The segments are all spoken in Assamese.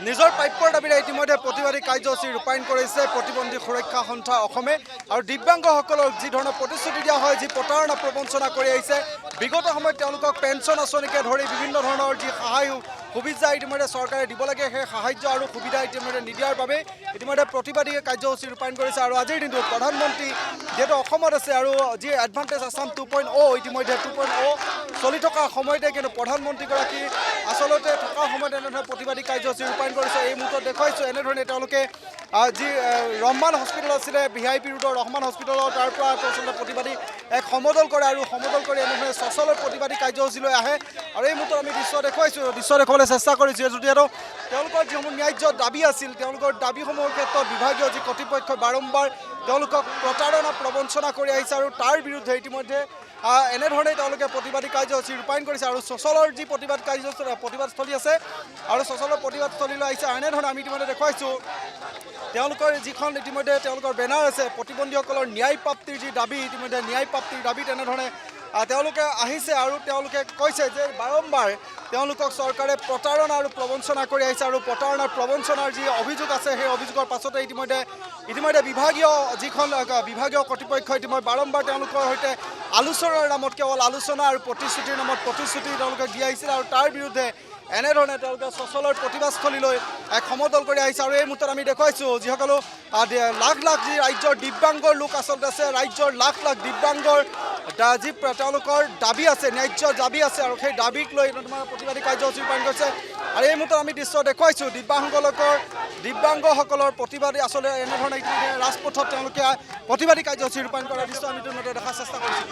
নিজৰ প্ৰাপ্যৰ দাবীৰে ইতিমধ্যে প্ৰতিবাদী কাৰ্যসূচী ৰূপায়ণ কৰিছে প্ৰতিবন্ধী সুৰক্ষা সন্থা অসমে আৰু দিব্যাংগসকলক যি ধৰণৰ প্ৰতিশ্ৰুতি দিয়া হয়, যি প্ৰতাৰণা প্ৰবঞ্চনা কৰি আহিছে, বিগত সময়ত তেওঁলোকক পেঞ্চন আঁচনিকে ধৰি বিভিন্ন ধৰণৰ যি সহায় সুবিধা ইতিমধ্যে চৰকাৰে দিব লাগে, সেই সাহায্য আৰু সুবিধা ইতিমধ্যে নিদিয়াৰ বাবে ইতিমধ্যে প্ৰতিবাদী কাৰ্যসূচী ৰূপায়ণ কৰিছে। আৰু আজিৰ দিনটোত প্ৰধানমন্ত্ৰী যিহেতু অসমত আছে আৰু যি এডভান্টেজ আছাম 2.0 ইতিমধ্যে 2.0 চলি থকাৰ সময়তে কিন্তু প্ৰধানমন্ত্ৰীগৰাকী আচলতে থকাৰ সময়ত এনেধৰণৰ প্ৰতিবাদী কাৰ্যসূচী ৰূপায়ণ কৰিছে। এই মুহূৰ্তত দেখুৱাইছোঁ এনেধৰণে তেওঁলোকে যি ৰহমান হস্পিটেল আছিলে VIP ৰোডৰ ৰহমান হস্পিটেলৰ তাৰ পৰা আচলতে প্ৰতিবাদী এক সমদল কৰে আৰু সমদল কৰি এনেধৰণে সচলৰ প্ৰতিবাদী কাৰ্যসূচীলৈ আহে। আৰু এই মুহূৰ্তত আমি দৃশ্য দেখুৱাইছোঁ, দৃশ্য দেখুৱাবলৈ চেষ্টা কৰিছোঁ, যিহেতু তেওঁলোকৰ যিসমূহ ন্যায্য দাবী আছিল, তেওঁলোকৰ দাবীসমূহৰ ক্ষেত্ৰত বিভাগীয় যি কৰ্তৃপক্ষই বাৰম্বাৰ তেওঁলোকক প্ৰতাৰণা প্ৰবঞ্চনা কৰি আহিছে আৰু তাৰ বিৰুদ্ধে ইতিমধ্যে এনেধৰণেই তেওঁলোকে প্ৰতিবাদী কাৰ্যসূচী ৰূপায়ণ কৰিছে। আৰু চচলৰ যি প্ৰতিবাদস্থলী আছে আৰু চচলৰ প্ৰতিবাদস্থলীলৈ আহিছে, এনেধৰণে আমি ইতিমধ্যে দেখুৱাইছোঁ তেওঁলোকৰ যিখন ইতিমধ্যে তেওঁলোকৰ বেনাৰ আছে, প্ৰতিবন্ধীসকলৰ ন্যায় প্ৰাপ্তিৰ যি দাবী, ইতিমধ্যে ন্যায় প্ৰাপ্তিৰ দাবী তেনেধৰণে তেওঁলোকে আহিছে আৰু তেওঁলোকে কৈছে যে বাৰম্বাৰ তেওঁলোকক চৰকাৰে প্ৰতাৰণা আৰু প্ৰবঞ্চনা কৰি আহিছে আৰু প্ৰতাৰণাৰ প্ৰবঞ্চনাৰ যি অভিযোগ আছে, সেই অভিযোগৰ পাছতে ইতিমধ্যে বিভাগীয় কৰ্তৃপক্ষ ইতিমধ্যে বাৰম্বাৰ তেওঁলোকৰ সৈতে আলোচনাৰ নামত কেৱল আলোচনা আৰু প্ৰতিশ্ৰুতিৰ নামত প্ৰতিশ্ৰুতি তেওঁলোকে দি আহিছিল আৰু তাৰ বিৰুদ্ধে এনেধৰণে তেওঁলোকে চচলৰ প্ৰতিবাদস্থলীলৈ এক সমদল কৰি আহিছে। আৰু এই মুহূৰ্তত আমি দেখুৱাইছোঁ যিসকলো লাখ লাখ যি ৰাজ্যৰ দিব্যাংগৰ লোক আচলতে আছে, ৰাজ্যৰ লাখ লাখ দিব্যাংগৰ যি তেওঁলোকৰ দাবী আছে, ন্যায্য দাবী আছে আৰু সেই দাবীক লৈ তোমাৰ প্ৰতিবাদী কাৰ্যসূচী ৰূপায়ণ কৰিছে। আৰু এই মুহূৰ্তত আমি দৃশ্য দেখুৱাইছোঁ দিব্যাংগসকলৰ প্ৰতিবাদী আচলতে এনেধৰণে ৰাজপথত তেওঁলোকে প্ৰতিবাদী কাৰ্যসূচী ৰূপায়ণ কৰাৰ দৃশ্য আমি ইতিমধ্যে দেখাৰ চেষ্টা কৰিছোঁ।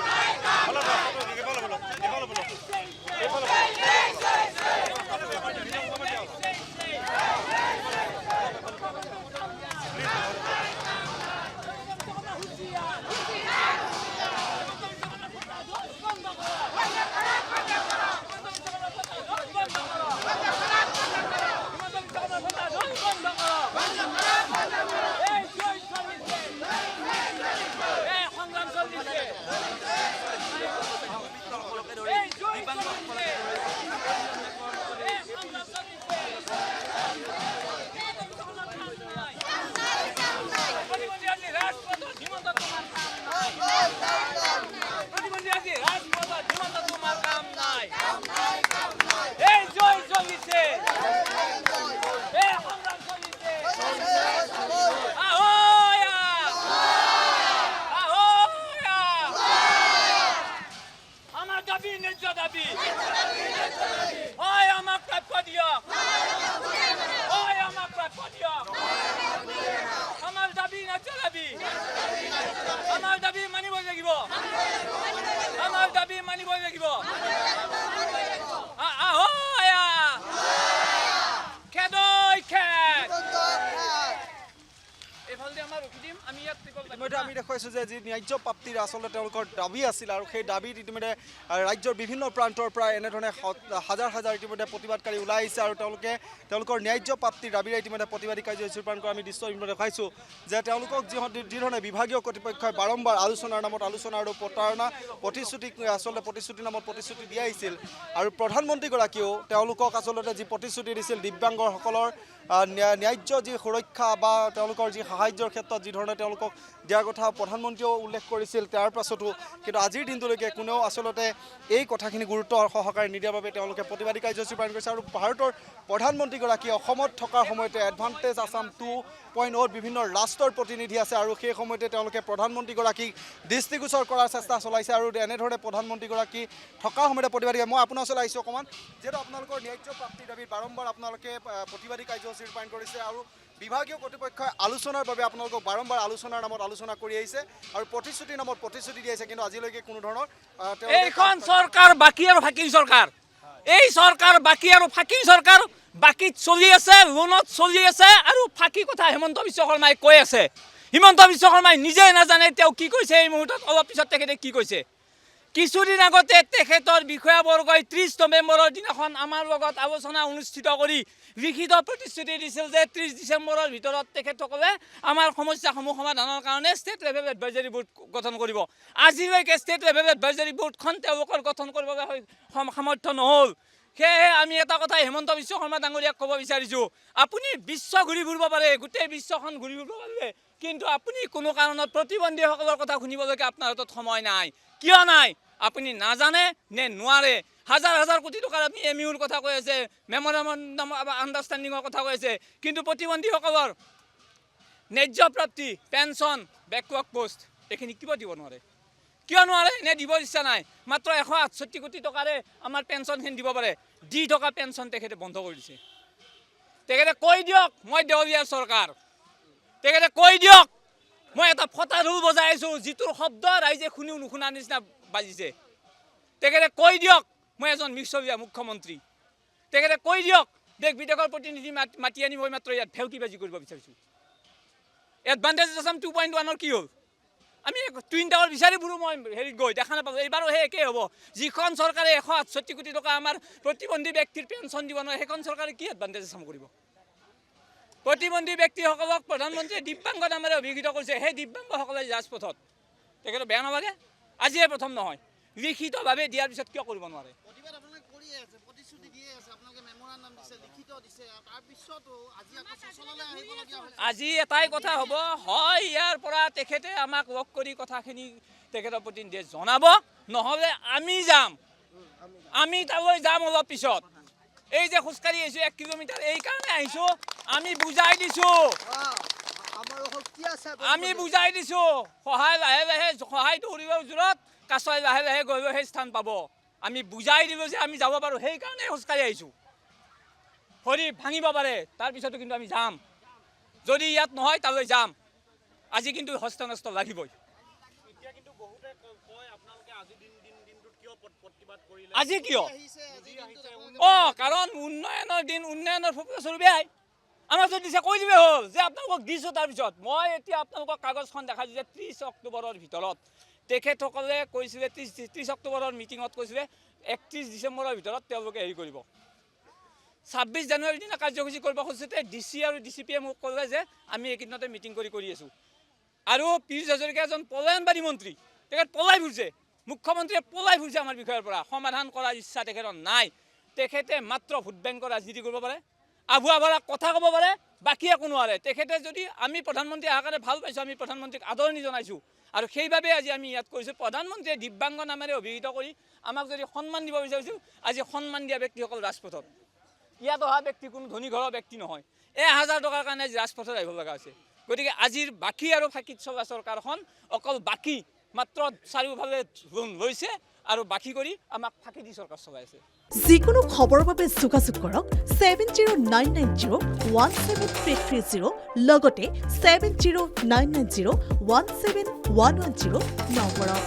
আমি দেখুৱাইছোঁ যে যি ন্যায্য প্ৰাপ্তিৰ আচলতে তেওঁলোকৰ দাবী আছিল আৰু সেই দাবীত ইতিমধ্যে ৰাজ্যৰ বিভিন্ন প্ৰান্তৰ পৰা এনেধৰণে হাজাৰ হাজাৰ ইতিমধ্যে প্ৰতিবাদকাৰী ওলাই আহিছে আৰু তেওঁলোকৰ ন্যায্য প্ৰাপ্তিৰ দাবীৰে ইতিমধ্যে প্ৰতিবাদী কাৰ্যসূচী ৰূপায়ণ কৰা আমি দৃশ্য ইতিমধ্যে দেখাইছোঁ যে তেওঁলোকক যিধৰণে বিভাগীয় কৰ্তৃপক্ষই বাৰম্বাৰ আলোচনাৰ নামত আলোচনা আৰু প্ৰতাৰণা প্ৰতিশ্ৰুতিৰ নামত প্ৰতিশ্ৰুতি দিয়া আহিছিল। আৰু প্ৰধানমন্ত্ৰীগৰাকীয়েও তেওঁলোকক আচলতে যি প্ৰতিশ্ৰুতি দিছিল দিব্যাংগসকলৰ ন্যায্য যি সুৰক্ষা বা তেওঁলোকৰ যি সাহায্যৰ ক্ষেত্ৰত যিধৰণে তেওঁলোকক দিয়াৰ কথা প্ৰধানমন্ত্ৰীয়েও উল্লেখ কৰিছিল, তাৰ পাছতো কিন্তু আজিৰ দিনটোলৈকে কোনেও আচলতে এই কথাখিনি গুৰুত্ব সহকাৰে নিদিয়াৰ বাবে তেওঁলোকে প্ৰতিবাদী কাৰ্যসূচী ৰূপায়ণ কৰিছে। আৰু ভাৰতৰ প্ৰধানমন্ত্ৰীগৰাকী অসমত থকাৰ সময়তে এডভান্টেজ আছাম 2.0 বিভিন্ন ৰাষ্ট্ৰৰ প্ৰতিনিধি আছে আৰু সেই সময়তে তেওঁলোকে প্ৰধানমন্ত্ৰীগৰাকীক দৃষ্টিগোচৰ কৰাৰ চেষ্টা চলাইছে আৰু এনেধৰণে প্ৰধানমন্ত্ৰীগৰাকী থকাৰ সময়তে প্ৰতিবাদী মই আপোনাৰ ওচৰলৈ আহিছোঁ অকণমান, যিহেতু আপোনালোকৰ ন্যায্য প্ৰাপ্তিৰ দাবীত বাৰম্বাৰ আপোনালোকে প্ৰতিবাদী কাৰ্যসূচী ৰূপায়ণ কৰিছে আৰু বিভাগীয় কৰ্তৃপক্ষই আলোচনাৰ বাবে আপোনালোকক বাৰম্বাৰ আলোচনাৰ নামত আলোচনা কৰি আহিছে আৰু প্ৰতিশ্ৰুতিৰ নামত প্ৰতিশ্ৰুতি দি আহিছে, কিন্তু আজিলৈকে কোনো ধৰণৰ এইখন চৰকাৰ বাকী আৰু ফাঁকি চৰকাৰ, এই চৰকাৰ বাকী আৰু ফাঁকি চৰকাৰ, বাকীত চলি আছে, লোনত চলি আছে আৰু ফাঁকি কথা হিমন্ত বিশ্ব শৰ্মাই কৈ আছে। হিমন্ত বিশ্ব শৰ্মাই নিজে নাজানে তেওঁ কি কৈছে। এই মুহূৰ্তত অলপ পিছত তেখেতে কি কৈছে। কিছুদিন আগতে তেখেতৰ বিষয়াবৰ্গই 30 নৱেম্বৰৰ দিনাখন আমাৰ লগত আলোচনা অনুষ্ঠিত কৰি লিখিত প্ৰতিশ্ৰুতি দিছিল যে 30 ডিচেম্বৰৰ ভিতৰত তেখেতসকলে আমাৰ সমস্যাসমূহ সমাধানৰ কাৰণে ষ্টেট লেভেল এডভাইজাৰী বোৰ্ড গঠন কৰিব। আজিলৈকে ষ্টেট লেভেল এডভাইজাৰী বোৰ্ডখন তেওঁলোকৰ গঠন কৰিবৰ সামৰ্থ্য নহ'ল। সেয়েহে আমি এটা কথা হেমন্ত বিশ্ব শৰ্মা ডাঙৰীয়াক ক'ব বিচাৰিছোঁ, আপুনি বিশ্ব ঘূৰি ফুৰিব পাৰে, গোটেই বিশ্বখন ঘূৰি ফুৰিব পাৰে, কিন্তু আপুনি কোনো কাৰণত প্ৰতিবন্ধীসকলৰ কথা শুনিবলৈকে আপোনাৰ হাতত সময় নাই। কিয় নাই? আপুনি নাজানে নে নোৱাৰে? হাজাৰ হাজাৰ কোটি টকাৰ আপুনি MOUৰ কথা কৈ আছে, মেমৰেণ্ডাম অফ আণ্ডাৰষ্টেণ্ডিঙৰ কথা কৈ আছে, কিন্তু প্ৰতিবন্ধীসকলৰ ন্যায্য প্ৰাপ্তি, পেঞ্চন, বেকৱাৰ্ড পোষ্ট এইখিনি কিয় দিব নোৱাৰে? কিয় নোৱাৰে? নে দিব ইচ্ছা নাই? মাত্ৰ 168 কোটি টকাৰে আমাৰ পেঞ্চনখিনি দিব পাৰে, দি থকা পেঞ্চন তেখেতে বন্ধ কৰি দিছে। তেখেতে কৈ দিয়ক মই দেৱলীয়া চৰকাৰ, তেখেতে কৈ দিয়ক মই এটা ফটা ঢোল বজাই আছোঁ যিটোৰ শব্দ ৰাইজে শুনিও নুশুনাৰ নিচিনা বাজিছে। তেখেতে কৈ দিয়ক মই এজন মিছলীয়া মুখ্যমন্ত্ৰী। তেখেতে কৈ দিয়ক দেশ বিদেশৰ প্ৰতিনিধি মাতি আনি মই মাত্ৰ ইয়াত ভেউকিবাজি কৰিব বিচাৰিছোঁ। এডভান্টেজ আছাম 2.1 কি হ'ল? আমি টুইন টাৱাৰ বিচাৰি ফুৰোঁ, মই হেৰিত গৈ দেখা নাপালোঁ। এইবাৰো সেই একেই হ'ব। যিখন চৰকাৰে 168 কোটি টকা আমাৰ প্ৰতিবন্ধী ব্যক্তিৰ পেঞ্চন দিব নোৱাৰে, সেইখন চৰকাৰে কি এডভান্টেজ আছাম কৰিব? প্ৰতিবন্ধী ব্যক্তিসকলক প্ৰধানমন্ত্ৰীয়ে দিব্যাংগ নামেৰে অভিহিত কৰিছে, সেই দিব্যাংগসকলে ৰাজপথত। তেখেতে বেয়া নালাগে? আজিয়ে প্ৰথম নহয়, লিখিতভাৱে দিয়াৰ পিছত কিয় কৰিব নোৱাৰে? আজি এটাই কথা হ'ব, হয় ইয়াৰ পৰা তেখেতে আমাক লগ কৰি কথাখিনি তেখেতৰ প্ৰতিনিধিয়ে জনাব, নহ'লে আমি যাম। আমি তালৈ যাম অলপ পিছত। এই যে খোজকাঢ়ি আহিছোঁ 1 কিলোমিটাৰ, এইকাৰণে আহিছোঁ। আমি বুজাই দিছোঁ, সহায় লাহে লাহে, সহায় দৌৰিবৰ জোৰত কাছই লাহে লাহে গৈ গৈ সেই স্থান পাব। আমি বুজাই দিলোঁ যে আমি যাব পাৰোঁ, সেইকাৰণে খোজকাঢ়ি আহিছোঁ। ভৰি ভাঙিব পাৰে, তাৰপিছতো কিন্তু আমি যাম। যদি ইয়াত নহয় তালৈ যাম। আজি কিন্তু হস্ত নষ্ট লাগিবই। আজি কিয়? কাৰণ উন্নয়নৰ দিন, উন্নয়নৰ স্বৰূপে আমাক যদি দিছে কৈ দিলে হ'ল যে আপোনালোকক দিছোঁ। তাৰপিছত মই এতিয়া আপোনালোকক কাগজখন দেখাইছোঁ যে 30 অক্টোবৰৰ ভিতৰত তেখেতসকলে কৈছিলে, 30 অক্টোবৰৰ মিটিঙত কৈছিলে 31 ডিচেম্বৰৰ ভিতৰত তেওঁলোকে হেৰি কৰিব। 26 জানুৱাৰীৰ দিনা কাৰ্যসূচী কৰিব খুজিছে। DC আৰু DCPয়ে মোক ক'লে যে আমি এইকেইদিনতে মিটিং কৰি আছোঁ। আৰু পীযুষ হাজৰিকা এজন পলায়নবাদী মন্ত্ৰী, তেখেত পলাই ফুৰিছে। মুখ্যমন্ত্ৰীয়ে পলাই ফুৰিছে আমাৰ বিষয়ৰ পৰা। সমাধান কৰাৰ ইচ্ছা তেখেতৰ নাই। তেখেতে মাত্ৰ ভোট বেংকৰ ৰাজনীতি কৰিব পাৰে, আভুৱা ভৰা কথা ক'ব পাৰে, বাকী একো নোৱাৰে। তেখেতে যদি, আমি প্ৰধানমন্ত্ৰী অহাৰ কাৰণে ভাল পাইছোঁ, আমি প্ৰধানমন্ত্ৰীক আদৰণি জনাইছোঁ। আৰু সেইবাবে আজি আমি ইয়াত কৈছোঁ, প্ৰধানমন্ত্ৰীয়ে দিব্যাংগ নামেৰে অভিহিত কৰি আমাক যদি সন্মান দিব বিচাৰিছোঁ, আজি সন্মান দিয়া ব্যক্তিসকল ৰাজপথত। ইয়াত অহা ব্যক্তি কোনো ধনী ঘৰৰ ব্যক্তি নহয়। 1000 টকাৰ কাৰণে আজি ৰাজপথত আহিব লগা হৈছে। গতিকে আজিৰ বাকী আৰু ফাঁকিত চলা চৰকাৰখন অকল বাকী মাত্ৰ চাৰিওফালে লোন লৈছে আৰু বাকী কৰি আমাক ফাঁকি দি চৰকাৰ চলাই আছে। যিকোনো খবৰৰ বাবে যোগাযোগ কৰক 7099017330 লগতে 7099017110 নম্বৰত।